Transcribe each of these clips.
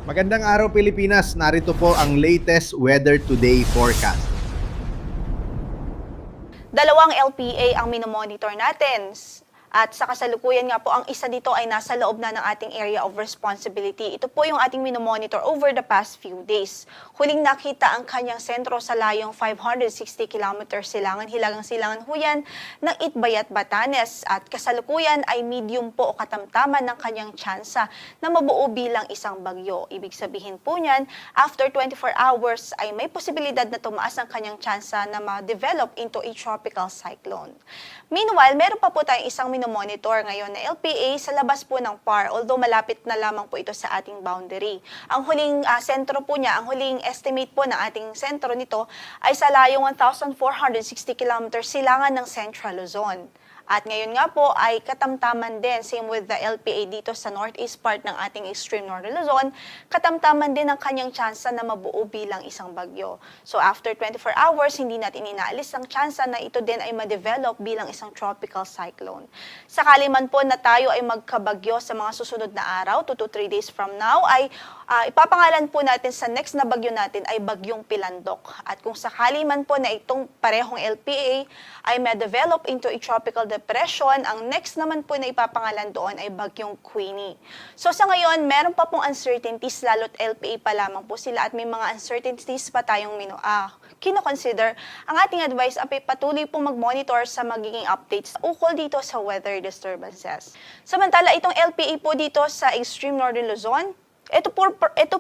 Magandang araw Pilipinas, narito po ang latest Weather Today forecast. Dalawang LPA ang minomonitor natin. At sa kasalukuyan nga po, ang isa dito ay nasa loob na ng ating area of responsibility. Ito po yung ating minomonitor over the past few days. Huling nakita ang kanyang sentro sa layong 560 kilometers silangan huyan ng Itbayat, Batanes. At kasalukuyan ay medium po o katamtaman ng kanyang tsansa na mabuo bilang isang bagyo. Ibig sabihin po niyan, after 24 hours ay may posibilidad na tumaas ang kanyang tsansa na ma-develop into a tropical cyclone. Meanwhile, meron pa po tayong isang minomonitor ngayon na LPA sa labas po ng PAR, although malapit na lamang po ito sa ating boundary. Ang huling sentro po niya, ang huling estimate po ng ating sentro nito ay sa layong 1,460 kilometers silangan ng Central Luzon. At ngayon nga po ay katamtaman din, same with the LPA dito sa northeast part ng ating extreme northern Luzon, katamtaman din ang kanyang tsansa na mabuo bilang isang bagyo. So after 24 hours, hindi natin inaalis ang tsansa na ito din ay ma-develop bilang isang tropical cyclone. Sakali man po na tayo ay magkabagyo sa mga susunod na araw, 2 to 3 days from now, ay ipapangalan po natin sa next na bagyo natin ay Bagyong Pilandok. At kung sakali man po na itong parehong LPA ay ma-develop into a tropical depression, ang next naman po na ipapangalan doon ay Bagyong Queenie. So sa ngayon, meron pa pong uncertainties, lalo't LPA pa lamang po sila at may mga uncertainties pa tayong kino-consider. Ang ating advice ay patuloy pong mag-monitor sa magiging updates ukol dito sa weather disturbances. Samantala, itong LPA po dito sa extreme northern Luzon, ito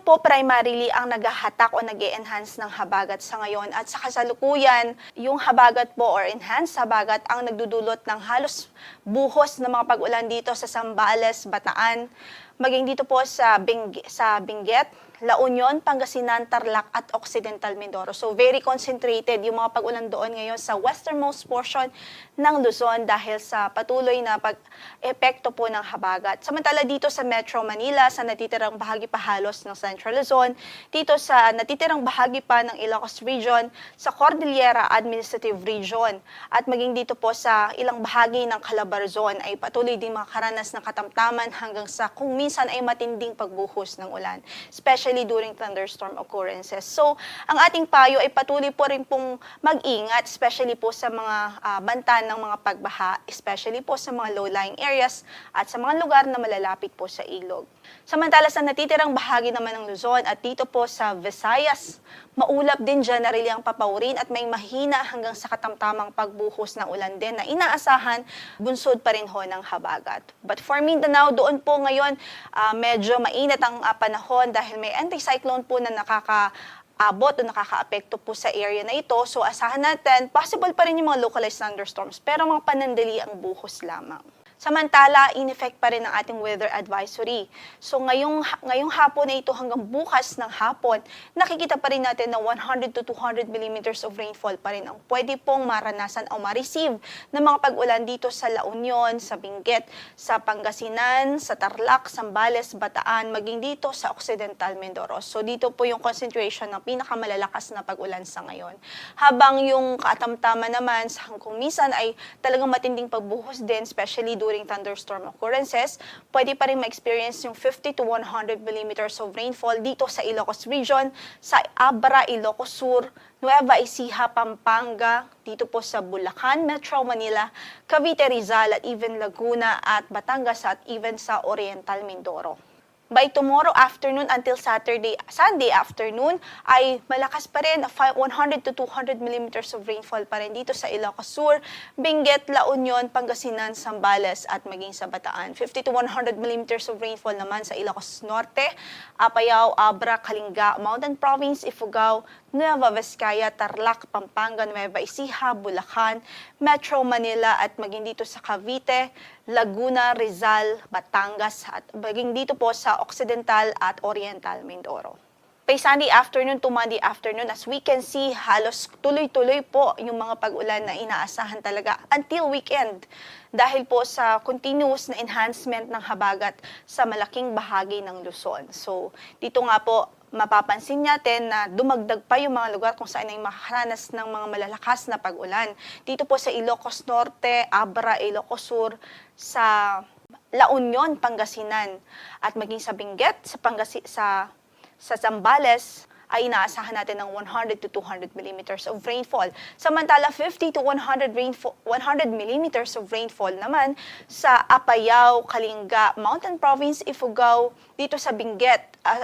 po primarily ang naghahatak o nag-e-enhance ng habagat sa ngayon at sa kasalukuyan, yung habagat po or enhanced habagat ang nagdudulot ng halos buhos ng mga pag-ulan dito sa Zambales, Bataan, maging dito po sa Benguet, La Union, Pangasinan, Tarlac at Occidental Mindoro. So very concentrated yung mga pag-ulan doon ngayon sa westernmost portion ng Luzon dahil sa patuloy na pag-epekto po ng habagat. Samantala dito sa Metro Manila, sa natitirang bahagi pa halos ng Central Luzon, dito sa natitirang bahagi pa ng Ilocos Region, sa Cordillera Administrative Region, at maging dito po sa ilang bahagi ng Calabarzon ay patuloy din makakaranas ng katamtaman hanggang sa kung minsan ay matinding pagbuhos ng ulan, especially during thunderstorm occurrences. So, ang ating payo ay patuloy po rin pong mag-ingat, especially po sa mga banta ng mga pagbaha, especially po sa mga low-lying areas at sa mga lugar na malalapit po sa ilog. Samantala sa natitirang bahagi naman ng Luzon at dito po sa Visayas, maulap din generally ang papawrin at may mahina hanggang sa katamtamang pagbuhos ng ulan din na inaasahan, bunsod pa rin ho ng habagat. But for Mindanao, doon po ngayon medyo mainit ang panahon dahil may anticyclone po na nakakaabot o nakakaapekto po sa area na ito. So asahan natin, possible pa rin yung mga localized thunderstorms, pero mga panandali ang buhos lamang. Samantala, in-effect pa rin ang ating weather advisory. So ngayong hapon na ito hanggang bukas ng hapon, nakikita pa rin natin na 100 to 200 millimeters of rainfall pa rin ang pwede pong maranasan o ma-receive ng mga pag-ulan dito sa La Union, sa Benguet, sa Pangasinan, sa Tarlac, Zambales, Bataan, maging dito sa Occidental Mindoro. So dito po yung concentration ng pinakamalalakas na pag-ulan sa ngayon. Habang yung katamtaman naman sa kung minsan ay talagang matinding pagbuhos din, especially during thunderstorm occurrences, pwede pa rin ma-experience yung 50 to 100 millimeters of rainfall dito sa Ilocos Region, sa Abra, Ilocos Sur, Nueva Ecija, Pampanga, dito po sa Bulacan, Metro Manila, Cavite, Rizal, at even Laguna at Batangas at even sa Oriental Mindoro. By tomorrow afternoon until Sunday afternoon, ay malakas pa rin 100 to 200 millimeters of rainfall pa rin dito sa Ilocos Sur, Benguet, La Union, Pangasinan, Zambales at maging sa Bataan. 50 to 100 millimeters of rainfall naman sa Ilocos Norte, Apayao, Abra, Kalinga, Mountain Province, Ifugao, Nueva Vizcaya, Tarlac, Pampanga, Nueva Ecija, Bulacan, Metro Manila at maging dito sa Cavite, Laguna, Rizal, Batangas at maging dito po sa Occidental at Oriental Mindoro. By Sunday afternoon to Monday afternoon, as we can see, halos tuloy-tuloy po yung mga pag-ulan na inaasahan talaga until weekend dahil po sa continuous na enhancement ng habagat sa malaking bahagi ng Luzon. So, dito nga po, mapapansin natin na dumagdag pa yung mga lugar kung saan ay makakaranas ng mga malalakas na pag-ulan. Dito po sa Ilocos Norte, Abra, Ilocos Sur, sa La Union, Pangasinan, at maging sa Benguet, sa Sa Zambales ay inaasahan natin ng 100 to 200 millimeters of rainfall. Samantala, 50 to 100 millimeters of rainfall naman sa Apayao, Kalinga, Mountain Province, Ifugao, dito sa Benguet,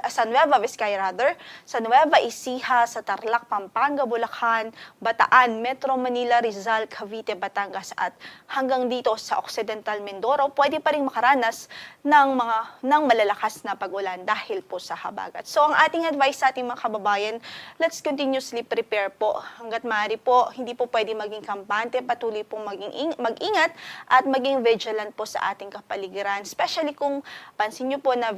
sa Nueva Vizcaya rather, sa Nueva Ecija, sa Tarlac, Pampanga, Bulacan, Bataan, Metro Manila, Rizal, Cavite, Batangas at hanggang dito sa Occidental Mindoro, pwede pa rin makaranas ng malalakas na pag-ulan dahil po sa habagat. So ang ating advice sa ating mga kababayan, let's continuously prepare po. Hanggat maaari po, hindi po pwede maging kampante, patuloy pong mag-ingat at maging vigilant po sa ating kapaligiran. Especially kung pansin nyo po na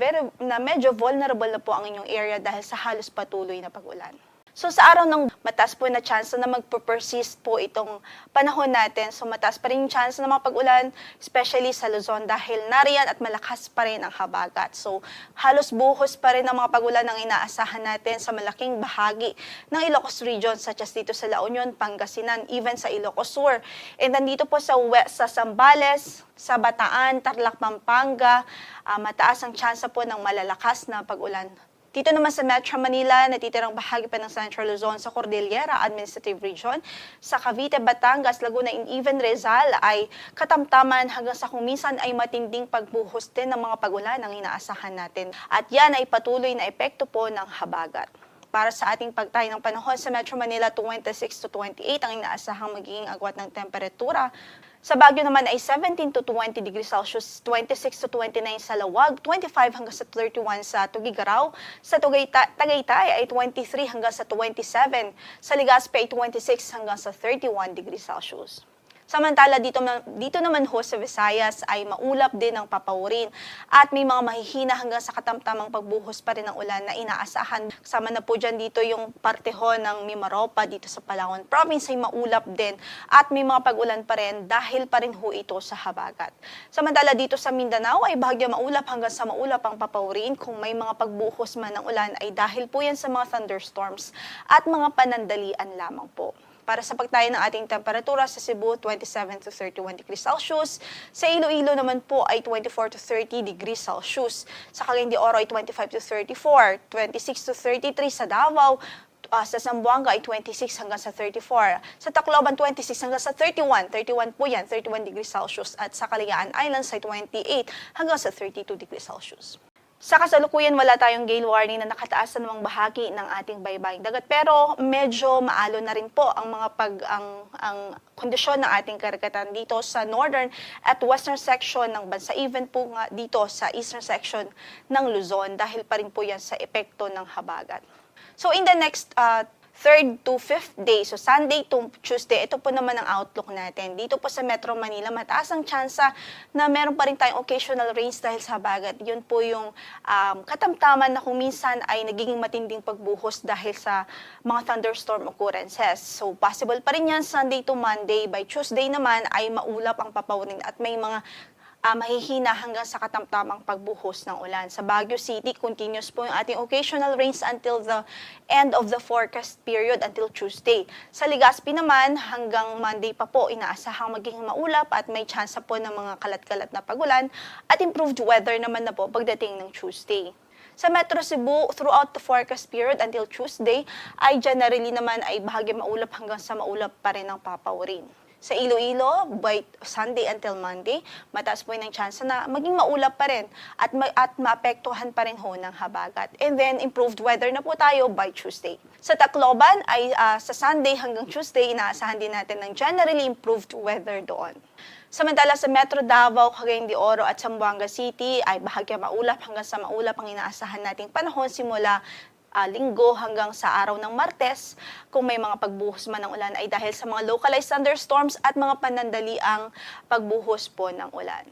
medyo vulnerable na po ang inyong area dahil sa halos patuloy na pag-ulan. So sa araw ng mataas po na chance na magpo-persist po itong panahon natin. So mataas pa rin yung chance na mapag-ulan, especially sa Luzon dahil nariyan at malakas pa rin ang habagat. So halos buhos pa rin ang mga pag-ulan ang inaasahan natin sa malaking bahagi ng Ilocos region such as dito sa La Union, Pangasinan, even sa Ilocos Sur. And nandito po sa Zambales, sa Bataan, Tarlac, Pampanga, mataas ang chance po ng malalakas na pag-ulan. Dito naman sa Metro Manila, natitirang bahagi pa ng Central Luzon sa Cordillera Administrative Region. Sa Cavite, Batangas, Laguna, and even Rizal ay katamtaman hanggang sa kung minsan ay matinding pagbuhos din ng mga pag-ulan ang inaasahan natin. At yan ay patuloy na epekto po ng habagat. Para sa ating pagtay ng panahon sa Metro Manila, 26 to 28 ang inaasahang magiging agwat ng temperatura. Sa Baguio naman ay 17 to 20 degrees Celsius, 26 to 29 sa Lawag, 25 hanggang sa 31 sa Tugigaraw. Sa Tagaytay ay 23 hanggang sa 27. Sa Legazpi ay 26 hanggang sa 31 degrees Celsius. Samantala, dito naman ho sa Visayas ay maulap din ang papawurin at may mga mahihina hanggang sa katamtamang pagbuhos pa rin ng ulan na inaasahan. Kasama na po dyan dito yung parte ho ng Mimaropa dito sa Palawan Province ay maulap din at may mga pag-ulan pa rin dahil pa rin ho ito sa habagat. Samantala, dito sa Mindanao ay bahagya maulap hanggang sa maulap ang papawurin. Kung may mga pagbuhos man ng ulan ay dahil po yan sa mga thunderstorms at mga panandalian lamang po. Para sa pagtayo ng ating temperatura sa Cebu, 27 to 31 degrees Celsius. Sa Iloilo naman po ay 24 to 30 degrees Celsius. Sa Cagayan de Oro ay 25 to 34, 26 to 33 sa Davao. Sa Zamboanga ay 26 hanggang sa 34. Sa Tacloban, 26 hanggang sa 31. 31 po yan, 31 degrees Celsius. At sa Calayan Islands ay 28 hanggang sa 32 degrees Celsius. Sa kasalukuyan, wala tayong gale warning na nakataas sa namang bahagi ng ating baybaying dagat. Pero medyo maalon na rin po ang mga ang kondisyon ng ating karagatan dito sa northern at western section ng bansa. Even po nga dito sa eastern section ng Luzon dahil pa rin po yan sa epekto ng habagat. So in the next 3rd to 5th day, so Sunday to Tuesday, ito po naman ang outlook natin. Dito po sa Metro Manila, mataas ang tsansa na meron pa rin tayong occasional rains dahil sa habagat. Yun po yung katamtaman na kung minsan ay nagiging matinding pagbuhos dahil sa mga thunderstorm occurrences. So possible pa rin yan Sunday to Monday. By Tuesday naman ay maulap ang papawurin at may mga mahihina hanggang sa katamtamang pagbuhos ng ulan. Sa Baguio City, continuous po yung ating occasional rains until the end of the forecast period until Tuesday. Sa Legazpi naman, hanggang Monday pa po, inaasahang magiging maulap at may tsansa po ng mga kalat-kalat na pagulan at improved weather naman na po pagdating ng Tuesday. Sa Metro Cebu, throughout the forecast period until Tuesday, ay generally naman ay bahagi maulap hanggang sa maulap pa rin ang papawurin. Sa Iloilo, by Sunday until Monday, mataas po ng chance na maging maulap pa rin at maapektuhan pa rin ho ng habagat. And then, improved weather na po tayo by Tuesday. Sa Tacloban, ay sa Sunday hanggang Tuesday, inaasahan din natin ng generally improved weather doon. Samantala sa Metro Davao, Cagayan de Oro at Zamboanga City, ay bahagya maulap hanggang sa maulap ang inaasahan nating panahon simula Linggo hanggang sa araw ng Martes. Kung may mga pagbuhos man ng ulan ay dahil sa mga localized thunderstorms at mga panandaliang pagbuhos po ng ulan.